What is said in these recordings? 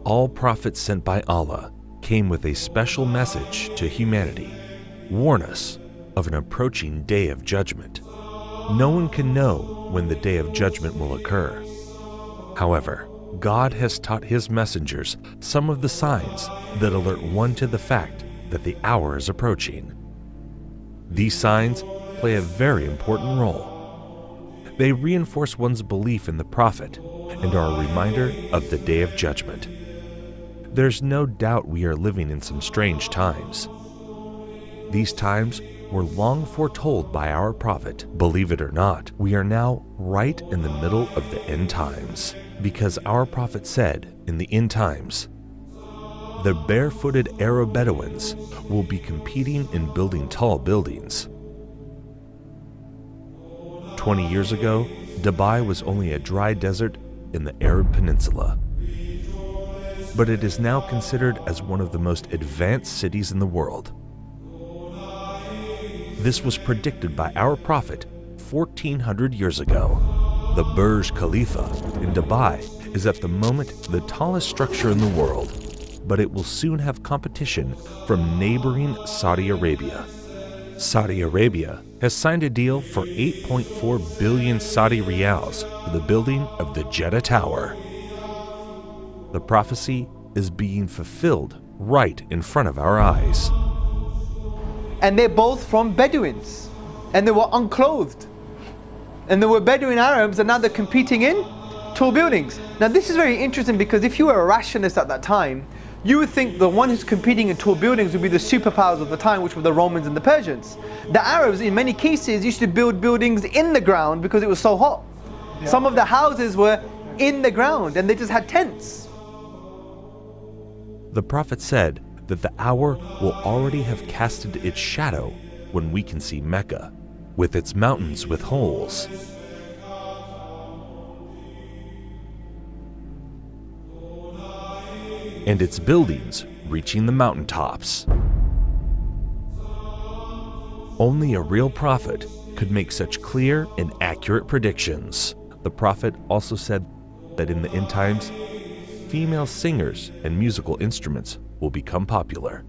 All prophets sent by Allah came with a special message to humanity. Warn us of an approaching day of judgment. No one can know when the day of judgment will occur. However, God has taught His messengers some of the signs that alert one to the fact that the hour is approaching. These signs play a very important role. They reinforce one's belief in the Prophet and are a reminder of the day of judgment. There's no doubt we are living in some strange times. These times were long foretold by our Prophet. Believe it or not, we are now right in the middle of the end times, because our Prophet said in the end times, the barefooted Arab Bedouins will be competing in building tall buildings. 20 years ago, Dubai was only a dry desert in the Arab Peninsula. But it is now considered as one of the most advanced cities in the world. This was predicted by our Prophet 1400 years ago. The Burj Khalifa in Dubai is at the moment the tallest structure in the world, but it will soon have competition from neighboring Saudi Arabia. Saudi Arabia has signed a deal for 8.4 billion Saudi riyals for the building of the Jeddah Tower. The prophecy is being fulfilled right in front of our eyes. And they're both from Bedouins, and they were unclothed. And there were Bedouin Arabs, and now they're competing in tall buildings. Now this is very interesting, because if you were a rationalist at that time, you would think the one who's competing in tall buildings would be the superpowers of the time, which were the Romans and the Persians. The Arabs, in many cases, used to build buildings in the ground because it was so hot. Yeah. Some of the houses were in the ground, and they just had tents. The Prophet said that the hour will already have casted its shadow when we can see Mecca, with its mountains with holes. And its buildings reaching the mountaintops. Only a real prophet could make such clear and accurate predictions. The Prophet also said that in the end times, female singers and musical instruments will become popular.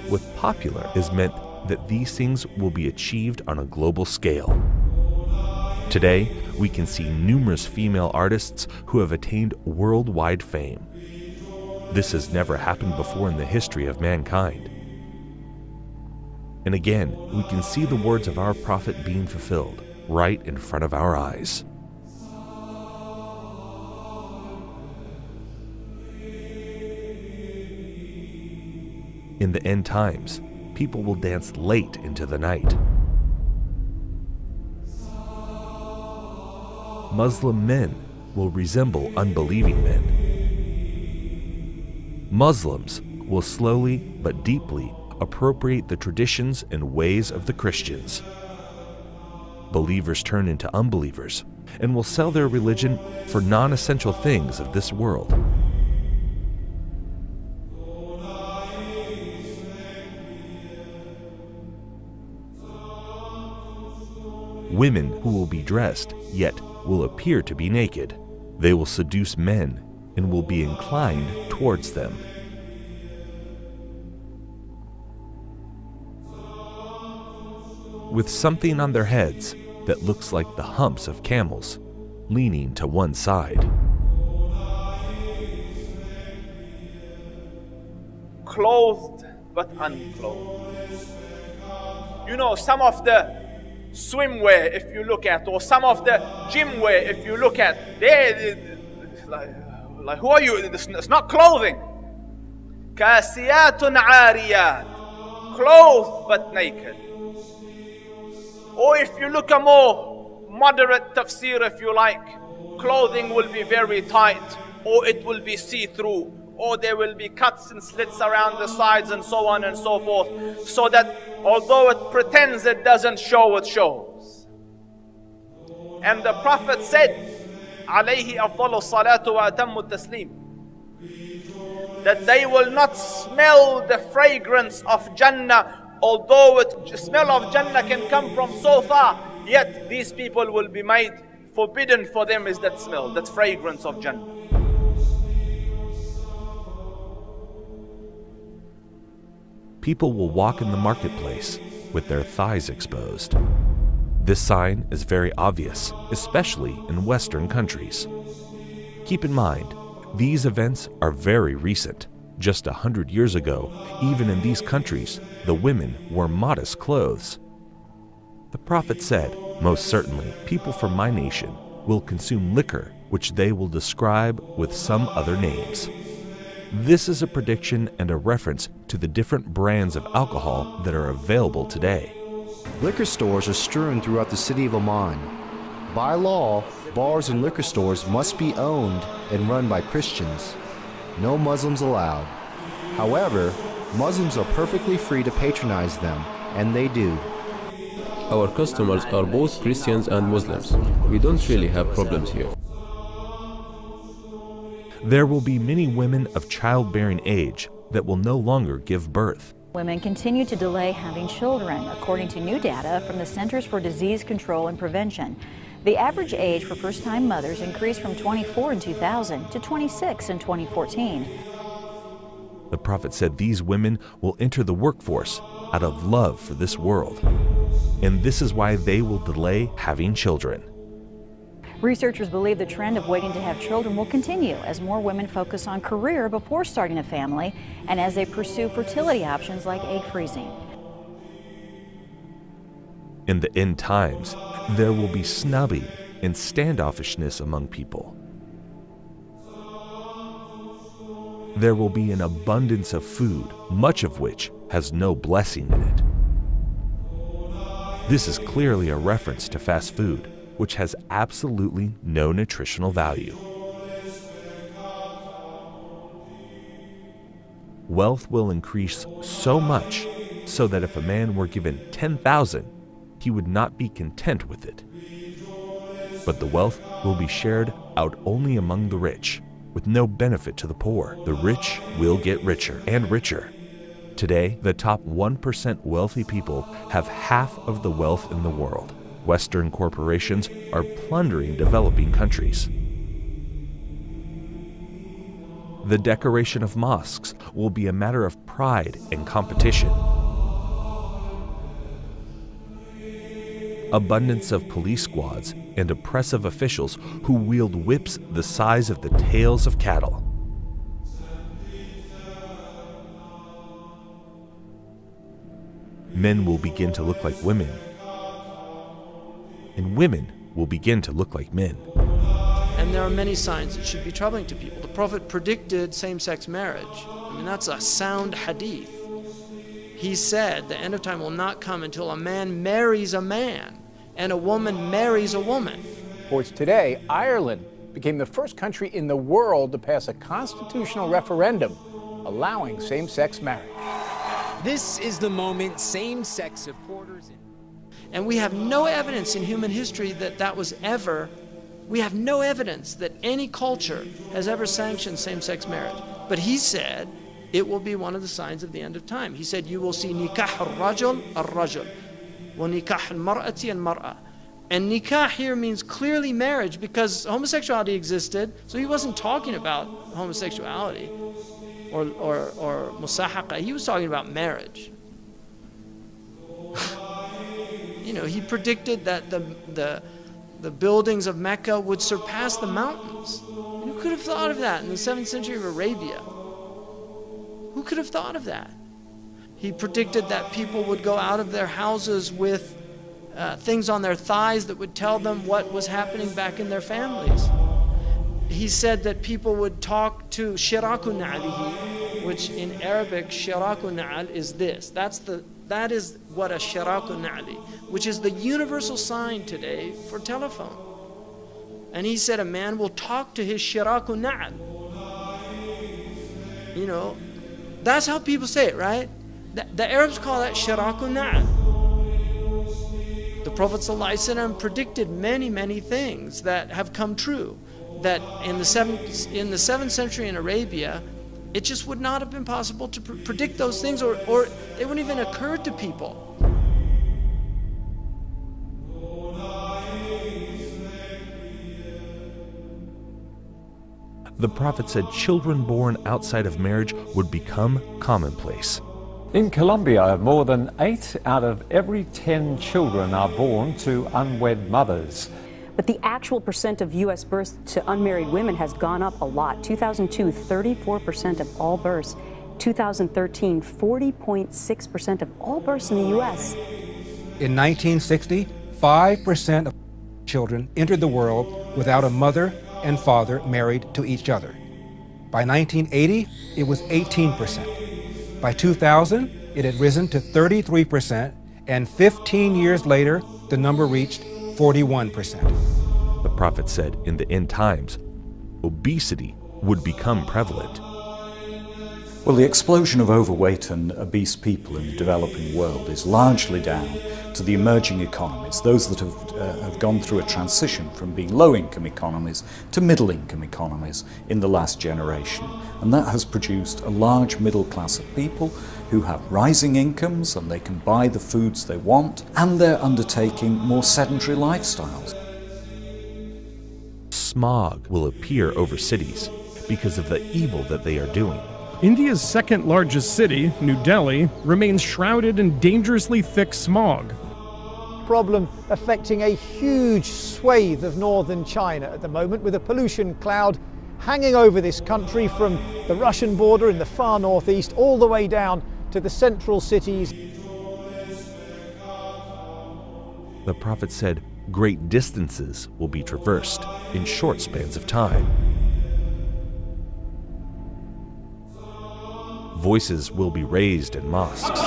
With popular is meant that these things will be achieved on a global scale. Today, we can see numerous female artists who have attained worldwide fame. This has never happened before in the history of mankind. And again, we can see the words of our Prophet being fulfilled right in front of our eyes. In the end times, people will dance late into the night. Muslim men will resemble unbelieving men. Muslims will slowly but deeply appropriate the traditions and ways of the Christians. Believers turn into unbelievers and will sell their religion for non-essential things of this world. Women who will be dressed, yet will appear to be naked. They will seduce men and will be inclined towards them. With something on their heads that looks like the humps of camels, leaning to one side. Clothed but unclothed. You know, some of the swimwear, if you look at, or some of the gym wear, if you look at, they like who are you? It's not clothing. Kasiyatun ariyat, clothed but naked. Or if you look a more moderate tafsir, if you like, clothing will be very tight, or it will be see-through, or there will be cuts and slits around the sides and so on and so forth, so that although it pretends it doesn't show, it shows. And the Prophet said, alayhi afdalu salatu wa atammu taslim, that they will not smell the fragrance of Jannah, although the smell of Jannah can come from so far, yet these people will be made forbidden for them is that smell, that fragrance of Jannah. people will walk in the marketplace with their thighs exposed. This sign is very obvious, especially in Western countries. Keep in mind, these events are very recent. Just 100 years ago, even in these countries, the women wore modest clothes. The Prophet said, "Most certainly, people from my nation will consume liquor which they will describe with some other names." This is a prediction and a reference to the different brands of alcohol that are available today. Liquor stores are strewn throughout the city of Amman. By law, bars and liquor stores must be owned and run by Christians. No Muslims allowed. However, Muslims are perfectly free to patronize them, and they do. Our customers are both Christians and Muslims. We don't really have problems here. There will be many women of childbearing age that will no longer give birth. Women continue to delay having children, according to new data from the Centers for Disease Control and Prevention. The average age for first-time mothers increased from 24 in 2000 to 26 in 2014. The Prophet said these women will enter the workforce out of love for this world, and this is why they will delay having children. Researchers believe the trend of waiting to have children will continue as more women focus on career before starting a family and as they pursue fertility options like egg freezing. In the end times, there will be snubbing and standoffishness among people. There will be an abundance of food, much of which has no blessing in it. This is clearly a reference to fast food, which has absolutely no nutritional value. Wealth will increase so much so that if a man were given 10,000, he would not be content with it. But the wealth will be shared out only among the rich, with no benefit to the poor. The rich will get richer and richer. Today, the top 1% wealthy people have half of the wealth in the world. Western corporations are plundering developing countries. The decoration of mosques will be a matter of pride and competition. Abundance of police squads and oppressive officials who wield whips the size of the tails of cattle. Men will begin to look like women, and women will begin to look like men. And there are many signs that should be troubling to people. The Prophet predicted same-sex marriage. I mean, that's a sound hadith. He said the end of time will not come until a man marries a man and a woman marries a woman. Sports Today, Ireland became the first country in the world to pass a constitutional referendum allowing same-sex marriage. This is the moment same-sex supporters... And we have no evidence in human history that that was ever, we have no evidence that any culture has ever sanctioned same-sex marriage. But he said it will be one of the signs of the end of time. He said you will see nikah al-rajul al-rajul, wa nikah al-mar'ati al-mar'a. And nikah here means clearly marriage because homosexuality existed, so he wasn't talking about homosexuality or musahaqa. He was talking about marriage. You know, he predicted that the buildings of Mecca would surpass the mountains. And who could have thought of that in the 7th century of Arabia? Who could have thought of that? He predicted that people would go out of their houses with things on their thighs that would tell them what was happening back in their families. He said that people would talk to shiraku na'alihi, which in Arabic, shiraku na'al is this. That is what a shiraku na'ali, which is the universal sign today for telephone. And he said a man will talk to his shiraku na'al. You know, that's how people say it, right? The Arabs call that shiraku na'al. The Prophet ﷺ predicted many, many things that have come true. That in the 7th century in Arabia, it just would not have been possible to predict those things, or it wouldn't even occur to people. The Prophet said children born outside of marriage would become commonplace. In Colombia, more than 8 out of every 10 children are born to unwed mothers. But the actual percent of U.S. births to unmarried women has gone up a lot. 2002, 34% of all births. 2013, 40.6% of all births in the U.S. In 1960, 5% of children entered the world without a mother and father married to each other. By 1980, it was 18%. By 2000, it had risen to 33%, and 15 years later, the number reached 41%. The prophet said in the end times, obesity would become prevalent. Well, the explosion of overweight and obese people in the developing world is largely down to the emerging economies, those that have gone through a transition from being low-income economies to middle-income economies in the last generation. And that has produced a large middle class of people who have rising incomes and they can buy the foods they want, and they're undertaking more sedentary lifestyles. Smog will appear over cities because of the evil that they are doing. India's second largest city, New Delhi, remains shrouded in dangerously thick smog. Problem affecting a huge swathe of northern China at the moment, with a pollution cloud hanging over this country from the Russian border in the far northeast all the way down to the central cities. The prophet said great distances will be traversed in short spans of time. Voices will be raised in mosques.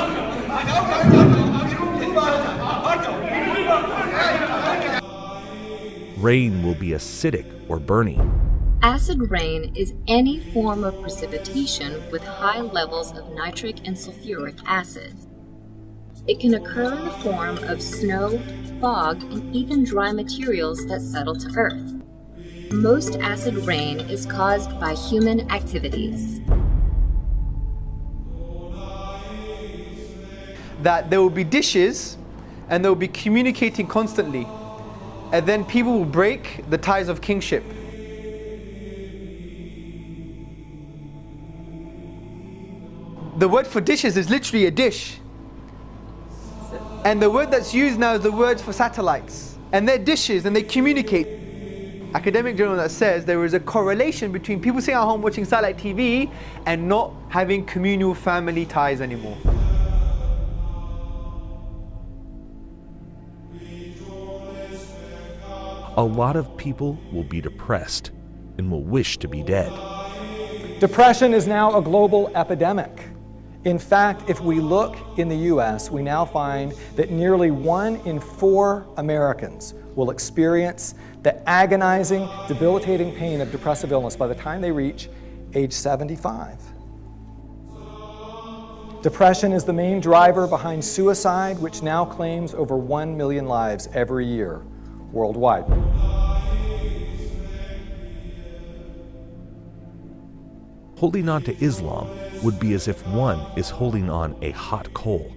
Rain will be acidic or burning. Acid rain is any form of precipitation with high levels of nitric and sulfuric acids. It can occur in the form of snow, fog, and even dry materials that settle to earth. Most acid rain is caused by human activities. That there will be dishes and they will be communicating constantly, and then people will break the ties of kingship. The word for dishes is literally a dish, and the word that's used now is the word for satellites, and they're dishes and they communicate. Academic journal that says there is a correlation between people sitting at home watching satellite TV and not having communal family ties anymore. A lot of people will be depressed and will wish to be dead. Depression is now a global epidemic. In fact, if we look in the US, we now find that nearly 1 in 4 Americans will experience the agonizing, debilitating pain of depressive illness by the time they reach age 75. Depression is the main driver behind suicide, which now claims over 1 million lives every year worldwide. Holding on to Islam would be as if one is holding on a hot coal.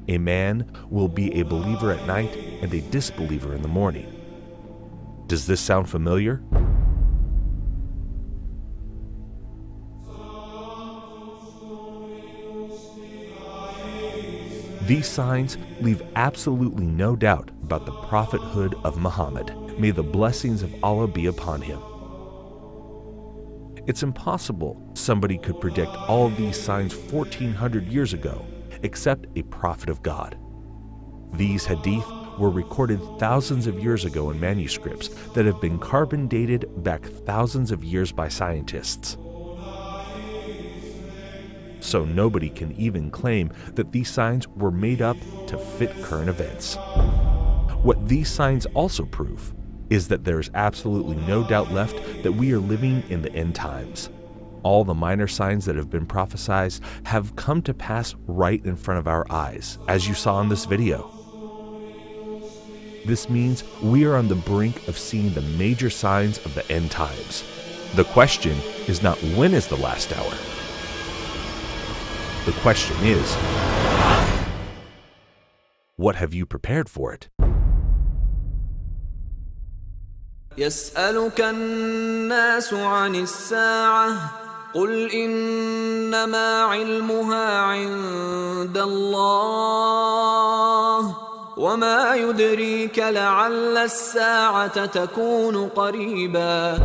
A man will be a believer at night and a disbeliever in the morning. Does this sound familiar? These signs leave absolutely no doubt about the prophethood of Muhammad. May the blessings of Allah be upon him. It's impossible somebody could predict all of these signs 1400 years ago, except a prophet of God. These hadith were recorded thousands of years ago in manuscripts that have been carbon dated back thousands of years by scientists. So nobody can even claim that these signs were made up to fit current events. What these signs also prove is that there is absolutely no doubt left that we are living in the end times. All the minor signs that have been prophesied have come to pass right in front of our eyes, as you saw in this video. This means we are on the brink of seeing the major signs of the end times. The question is not when is the last hour. The question is, what have you prepared for it? يسألك الناس عن الساعة قل إنما علمها عند الله وما يدريك لعل الساعة تكون قريبا.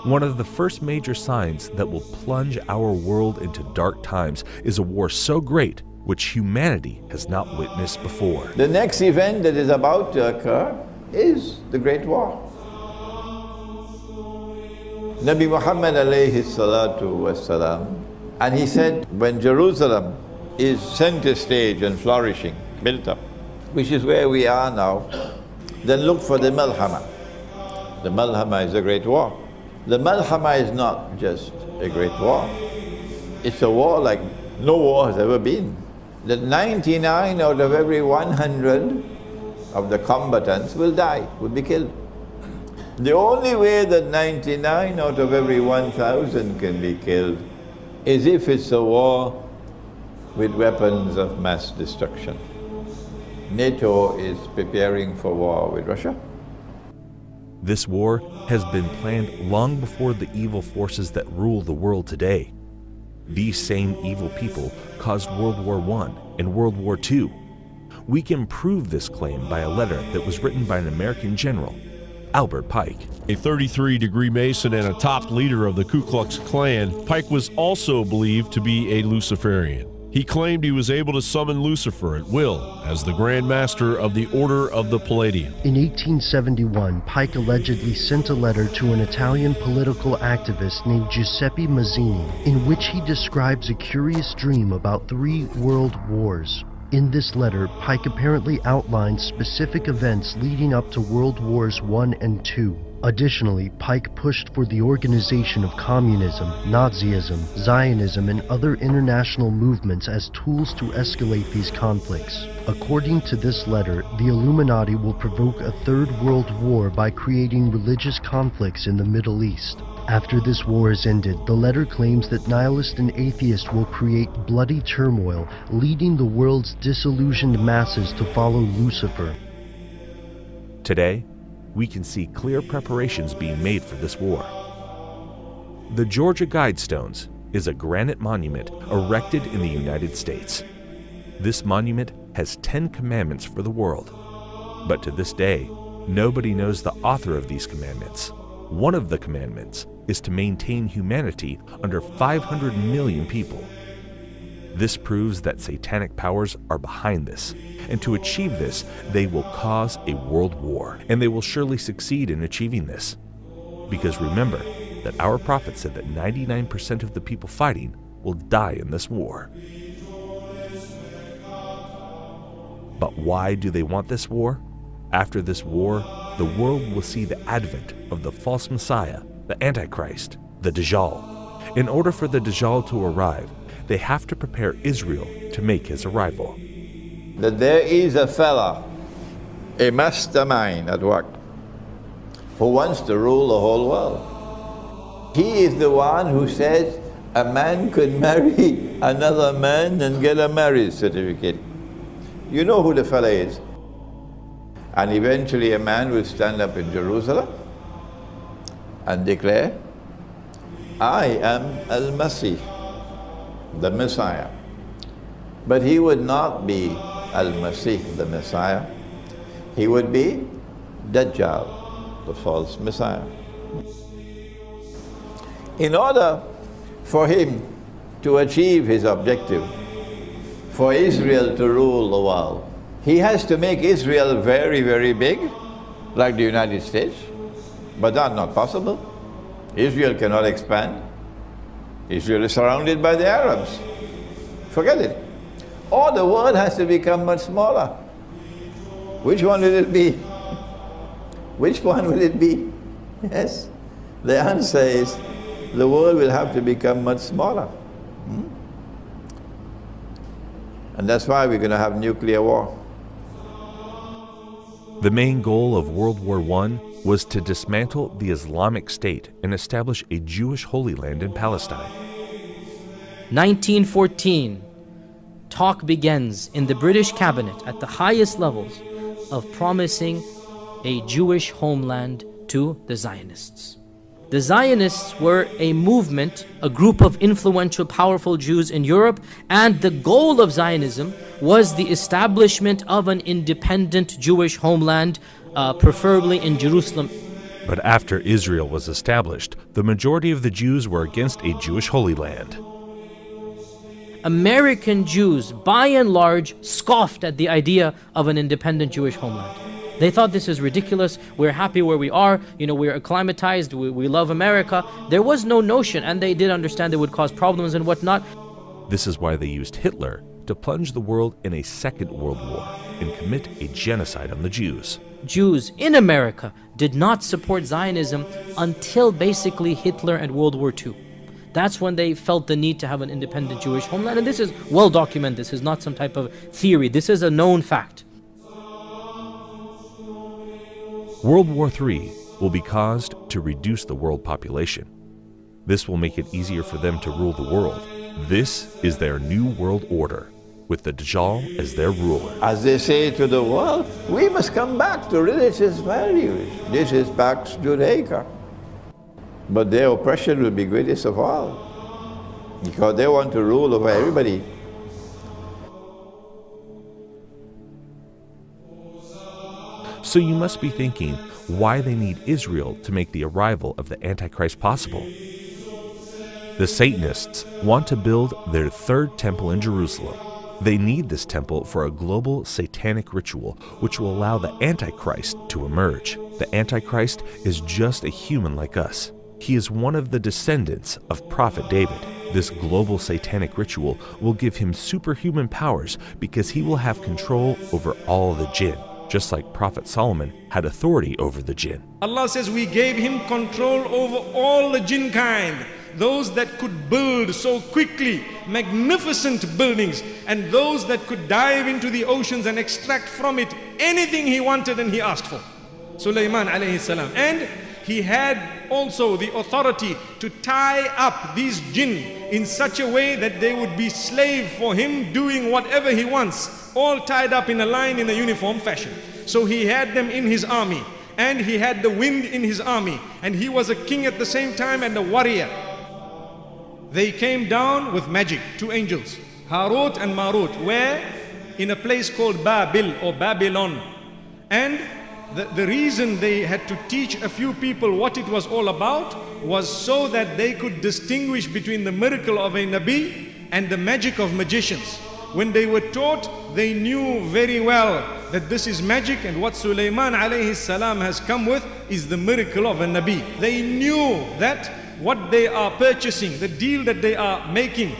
One of the first major signs that will plunge our world into dark times is a war so great which humanity has not witnessed before. The next event that is about to occur is the Great War. Nabi Muhammad alayhi salatu wasalam, and he said, when Jerusalem is center stage and flourishing, built up, which is where we are now, then look for the Malhama. The Malhama is a great war. The Malhama is not just a great war. It's a war like no war has ever been. That 99 out of every 100 of the combatants will die, will be killed. The only way that 99 out of every 1,000 can be killed is if it's a war with weapons of mass destruction. NATO is preparing for war with Russia. This war has been planned long before the evil forces that rule the world today. These same evil people caused World War I and World War II. We can prove this claim by a letter that was written by an American general, Albert Pike. A 33-degree Mason and a top leader of the Ku Klux Klan, Pike was also believed to be a Luciferian. He claimed he was able to summon Lucifer at will as the Grand Master of the Order of the Palladium. In 1871, Pike allegedly sent a letter to an Italian political activist named Giuseppe Mazzini, in which he describes a curious dream about 3 world wars. In this letter, Pike apparently outlines specific events leading up to World Wars I and II. Additionally, Pike pushed for the organization of communism, Nazism, Zionism, and other international movements as tools to escalate these conflicts. According to this letter, the Illuminati will provoke a 3rd World War by creating religious conflicts in the Middle East. After this war is ended, the letter claims that nihilists and atheists will create bloody turmoil, leading the world's disillusioned masses to follow Lucifer. Today, we can see clear preparations being made for this war. The Georgia Guidestones is a granite monument erected in the United States. This monument has 10 commandments for the world, but to this day, nobody knows the author of these commandments. One of the commandments is to maintain humanity under 500 million people. This proves that satanic powers are behind this, and to achieve this, they will cause a world war, and they will surely succeed in achieving this. Because remember that our prophet said that 99% of the people fighting will die in this war. But why do they want this war? After this war, the world will see the advent of the false Messiah, the Antichrist, the Dajjal. In order for the Dajjal to arrive, they have to prepare Israel to make his arrival. That there is a fella, a mastermind at work, who wants to rule the whole world. He is the one who says a man could marry another man and get a marriage certificate. You know who the fella is. And eventually a man will stand up in Jerusalem and declare, I am Al-Masih, the Messiah. But he would not be Al-Masih, the Messiah. He would be Dajjal, the false Messiah. In order for him to achieve his objective, for Israel to rule the world, he has to make Israel very, very big, like the United States. But that's not possible. Israel cannot expand. Israel is surrounded by the Arabs. Forget it. Or the world has to become much smaller. Which one will it be? Which one will it be? Yes. The answer is the world will have to become much smaller. And that's why we're going to have nuclear war. The main goal of World War I was to dismantle the Islamic State and establish a Jewish Holy Land in Palestine. 1914. talk begins in the British cabinet at the highest levels of promising a Jewish homeland to the Zionists. The Zionists were a movement, a group of influential, powerful Jews in Europe, and the goal of Zionism was the establishment of an independent Jewish homeland, preferably in Jerusalem. But after Israel was established, the majority of the Jews were against a Jewish Holy Land. American Jews, by and large, scoffed at the idea of an independent Jewish homeland. They thought this is ridiculous, we're happy where we are, we're acclimatized, we love America. There was no notion, and they did understand it would cause problems and whatnot. This is why they used Hitler to plunge the world in a second world war and commit a genocide on the Jews. Jews in America did not support Zionism until basically Hitler and World War II. That's when they felt the need to have an independent Jewish homeland, and this is well documented. This is not some type of theory. This is a known fact. World War III will be caused to reduce the world population. This will make it easier for them to rule the world. This is their new world order, with the Dajjal as their ruler. As they say to the world, we must come back to religious values. This is Pax Judaica. But their oppression will be greatest of all, because they want to rule over everybody. So you must be thinking why they need Israel to make the arrival of the Antichrist possible. The Satanists want to build their third temple in Jerusalem. They need this temple for a global satanic ritual which will allow the Antichrist to emerge. The Antichrist is just a human like us. He is one of the descendants of Prophet David. This global satanic ritual will give him superhuman powers because he will have control over all the jinn, just like Prophet Solomon had authority over the jinn. Allah says we gave him control over all the jinn kind, those that could build so quickly magnificent buildings, and those that could dive into the oceans and extract from it anything he wanted and he asked for. Sulaiman alayhi salam. And he had also the authority to tie up these jinn in such a way that they would be slave for him, doing whatever he wants, all tied up in a line in a uniform fashion. So he had them in his army, and he had the wind in his army, and he was a king at the same time and a warrior. They came down with magic, two angels, Harut and Marut, where in a place called Babil or Babylon. And the reason they had to teach a few people what it was all about was so that they could distinguish between the miracle of a Nabi and the magic of magicians. When they were taught, they knew very well that this is magic, and what Sulaiman alayhi salam has come with is the miracle of a Nabi. They knew that what they are purchasing, the deal that they are making,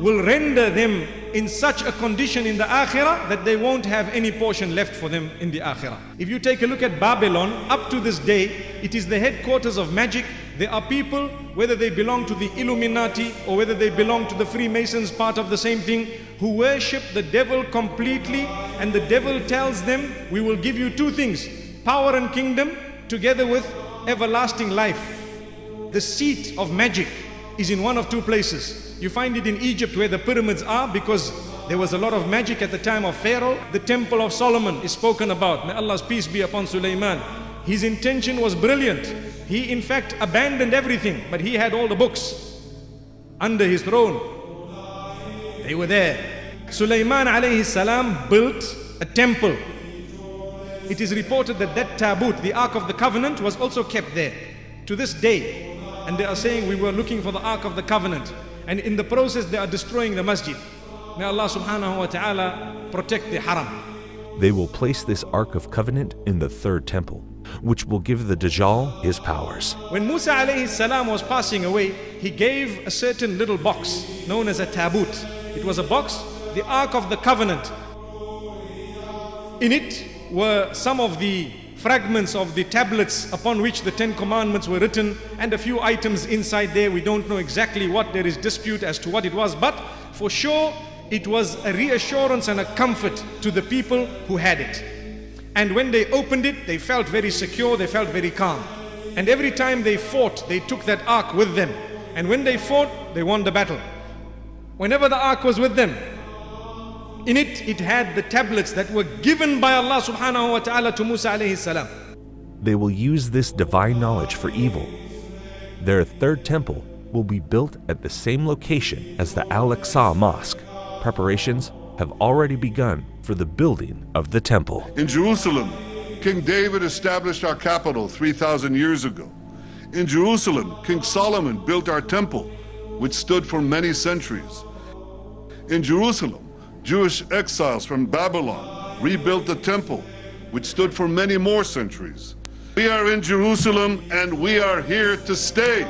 will render them in such a condition in the Akhirah that they won't have any portion left for them in the Akhirah. If you take a look at Babylon, up to this day, it is the headquarters of magic. There are people, whether they belong to the Illuminati or whether they belong to the Freemasons, part of the same thing, who worship the devil completely, and the devil tells them, we will give you two things, power and kingdom together with everlasting life. The seat of magic is in one of two places. You find it in Egypt where the pyramids are, because there was a lot of magic at the time of Pharaoh. The temple of Solomon is spoken about. May Allah's peace be upon Sulaiman. His intention was brilliant. He in fact abandoned everything, but he had all the books under his throne. They were there. Sulaiman alayhi salam built a temple. It is reported that that tabut, the Ark of the Covenant, was also kept there to this day. And they are saying we were looking for the Ark of the Covenant, and in the process they are destroying the masjid. May Allah subhanahu wa ta'ala protect the haram. They will place this Ark of Covenant in the third temple, which will give the Dajjal his powers. When Musa alayhi salam was passing away, he gave a certain little box known as a tabut. It was a box, the Ark of the Covenant. In it were some of the fragments of the tablets upon which the 10 commandments were written, and a few items inside there. We don't know exactly what, there is dispute as to what it was, but for sure it was a reassurance and a comfort to the people who had it. And when they opened it, they felt very secure, they felt very calm. And every time they fought, they took that ark with them. And when they fought, they won the battle. Whenever the ark was with them, In it had the tablets that were given by Allah subhanahu wa ta'ala to Musa alayhi salam. They will use this divine knowledge for evil. Their third temple will be built at the same location as the Al-Aqsa Mosque. Preparations have already begun for the building of the temple. In Jerusalem, King David established our capital 3,000 years ago. In Jerusalem, King Solomon built our temple, which stood for many centuries. In Jerusalem, Jewish exiles from Babylon rebuilt the temple, which stood for many more centuries. We are in Jerusalem and we are here to stay.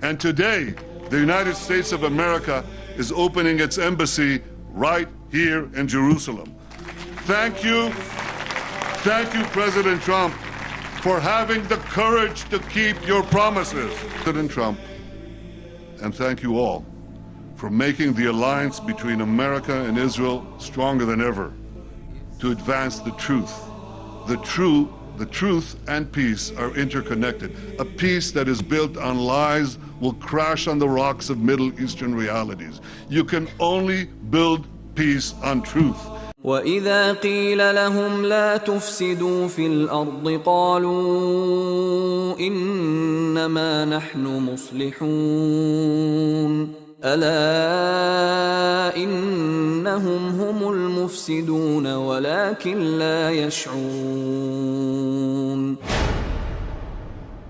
And today, the United States of America is opening its embassy right here in Jerusalem. Thank you, President Trump, for having the courage to keep your promises. President Trump, and thank you all for making the alliance between America and Israel stronger than ever to advance the truth. The truth and peace are interconnected. A peace that is built on lies will crash on the rocks of Middle Eastern realities. You can only build peace on truth. وإذا قيل لهم لا تفسدوا في الأرض قالوا إنما نحن مصلحون ألا إنهم هم المفسدون ولكن لا يشعرون.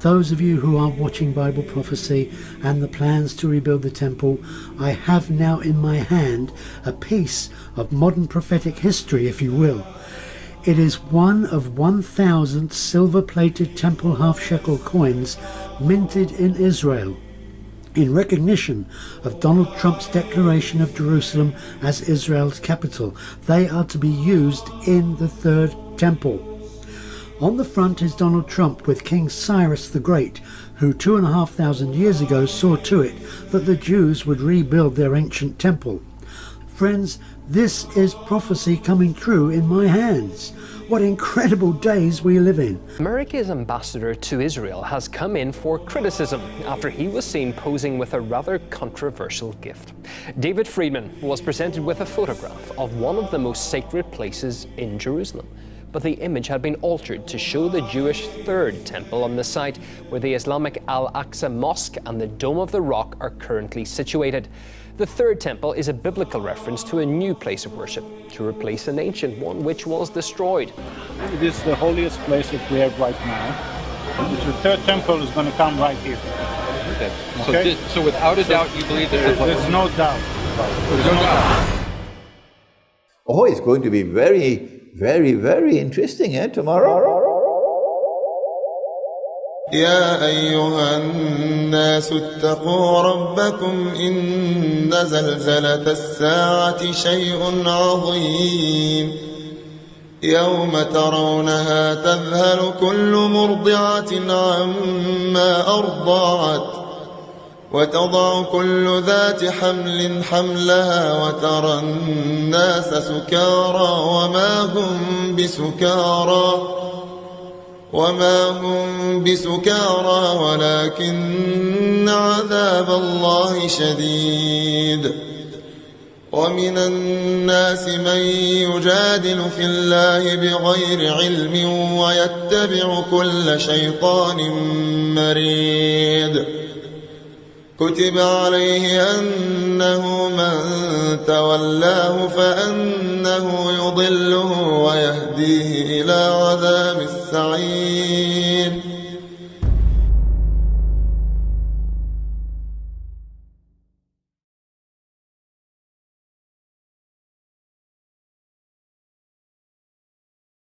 Those of you who are watching Bible prophecy and the plans to rebuild the temple, I have now in my hand a piece of modern prophetic history, if you will. It is one of 1,000 silver-plated temple half-shekel coins minted in Israel in recognition of Donald Trump's declaration of Jerusalem as Israel's capital. They are to be used in the third temple. On the front is Donald Trump with King Cyrus the Great, who 2,500 years ago saw to it that the Jews would rebuild their ancient temple. Friends, this is prophecy coming true in my hands. What incredible days we live in. America's ambassador to Israel has come in for criticism after he was seen posing with a rather controversial gift. David Friedman was presented with a photograph of one of the most sacred places in Jerusalem. But the image had been altered to show the Jewish third temple on the site where the Islamic Al-Aqsa Mosque and the Dome of the Rock are currently situated. The third temple is a biblical reference to a new place of worship, to replace an ancient one which was destroyed. It is the holiest place that we have right now. The third temple is going to come right here. Okay. So without a doubt, you believe there's no doubt. There's no doubt. Oh, it's going to be very, very interesting tomorrow. يا أيها الناس اتقوا ربكم إن زلزلة الساعة شيء عظيم يوم ترونها تذهل كل مرضعة عما أرضعت وتضع كل ذات حمل حملها وترى الناس سكارى وما هم بسكارى ولكن عذاب الله شديد ومن الناس من يجادل في الله بغير علم ويتبع كل شيطان مريد كتب عليه أنه من تولاه فأنه يضله ويهديه إلى عذاب السعير